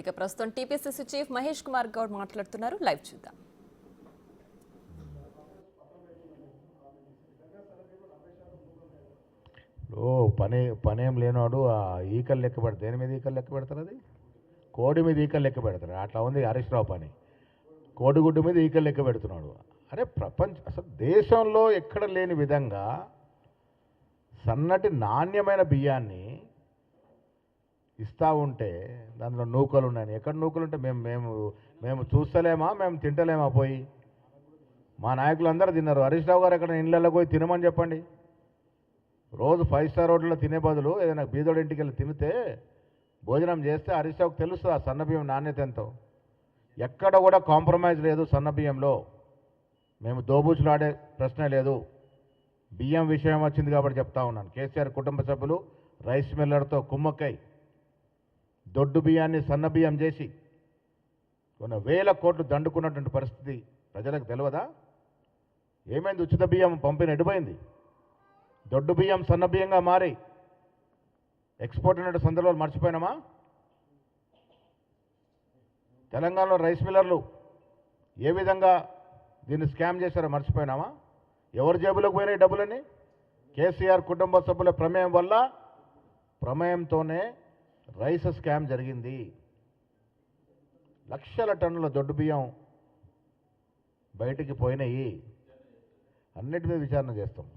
ఇక ప్రస్తుతం TPCC chief Mahesh Kumar Goud మాట్లాడుతున్నారు. లైవ్ చూద్దాం. పనేం లేనివాడు ఆ ఈకలు లెక్క పెడతారు. దేని మీద ఈకలు లెక్క పెడతారు? అది కోడి మీద ఈకలు లెక్క పెడతారు. అట్లా ఉంది హరీష్ రావు పని. కోడిగుడ్డు మీద ఈకలు లెక్క పెడుతున్నాడు. అరే అసలు దేశంలో ఎక్కడ లేని విధంగా సన్నటి నాణ్యమైన బియ్యాన్ని ఇస్తూ ఉంటే దాంట్లో నూకలు ఉన్నాయని. ఎక్కడ నూకలు ఉంటే మేము మేము మేము చూస్తలేమా, మేము తింటలేమా? పోయి మా నాయకులందరూ తిన్నారు. హరీష్ రావు గారు ఎక్కడ ఇళ్ళల్లో పోయి తినమని చెప్పండి. రోజు 5 స్టార్ హోటల్లో తినే బదులు ఏదైనా బీదోడి ఇంటికి వెళ్ళి తినితే, భోజనం చేస్తే హరీష్ రావుకి తెలుస్తుంది ఆ సన్నబియ్యం నాణ్యత ఎంతో. ఎక్కడ కూడా కాంప్రమైజ్ లేదు సన్నబియ్యంలో. మేము దోబూచులాడే ప్రశ్నే లేదు. బియ్యం విషయం వచ్చింది కాబట్టి చెప్తా ఉన్నాను. కేసీఆర్ కుటుంబ సభ్యులు రైస్ మిల్లర్తో కుమ్మక్కై దొడ్డు బియ్యాన్ని సన్న బియ్యం చేసి కొన్ని వేల కోట్లు దండుకున్నటువంటి పరిస్థితి ప్రజలకు తెలియదా? ఏమైంది? ఉచిత బియ్యం పంపిణీ ఎడిపోయింది. దొడ్డు బియ్యం సన్న బియ్యంగా మారి ఎక్స్పోర్ట్ అనే సందర్భాలు మర్చిపోయినామా? తెలంగాణలో రైస్ మిల్లర్లు ఏ విధంగా దీన్ని స్కామ్ చేశారో మర్చిపోయినామా? ఎవరి జేబులోకి పోయినాయి డబ్బులని? కేసీఆర్ కుటుంబ సభ్యుల ప్రమేయంతోనే రైస్ స్కామ్ జరిగింది. లక్షల టన్నుల దొడ్డు బియ్యం బయటికి పోయినాయి. అన్నిటి మీద విచారణ చేస్తాం.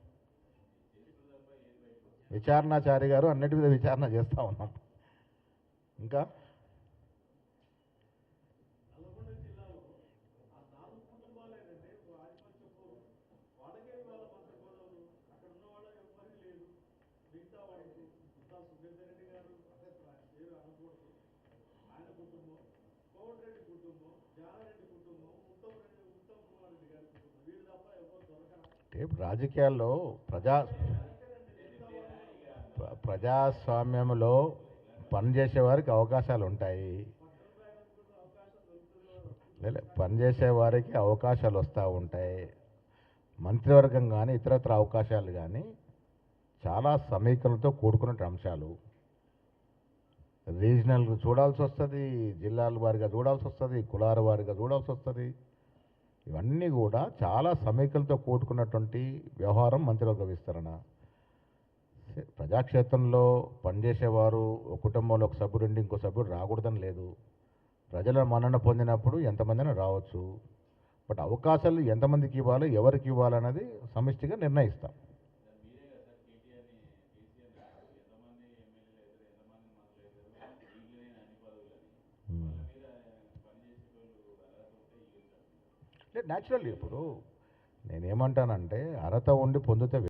విచారణాచారి గారు అన్నిటి మీద విచారణ చేస్తూ ఉన్నాం. ఇంకా రాజకీయాల్లో ప్రజాస్వామ్యంలో పనిచేసే వారికి అవకాశాలు ఉంటాయి. పనిచేసే వారికి అవకాశాలు వస్తూ ఉంటాయి. మంత్రివర్గం కానీ ఇతరత్ర అవకాశాలు కానీ చాలా సమీకరణతో కూడుకున్న అంశాలు. రీజనల్ చూడాల్సి వస్తుంది, జిల్లాల వారిగా చూడాల్సి వస్తుంది, కులాల వారిగా చూడాల్సి వస్తుంది. ఇవన్నీ కూడా చాలా సమీకరణతో కూడుకున్నటువంటి వ్యవహారం మంత్రివర్గ విస్తరణ. ప్రజాక్షేత్రంలో పనిచేసేవారు ఒక కుటుంబంలో ఒక సభ్యుడు ఉండి ఇంకో సభ్యుడు రాకూడదని లేదు. ప్రజల మన్నన పొందినప్పుడు ఎంతమందిని రావచ్చు. బట్ అవకాశాలు ఎంతమందికి ఇవ్వాలి, ఎవరికి ఇవ్వాలన్నది సమిష్టిగా నిర్ణయిస్తాం. న్యాచురల్లీ ఇప్పుడు నేనేమంటానంటే అర్హత ఉండి పొందితే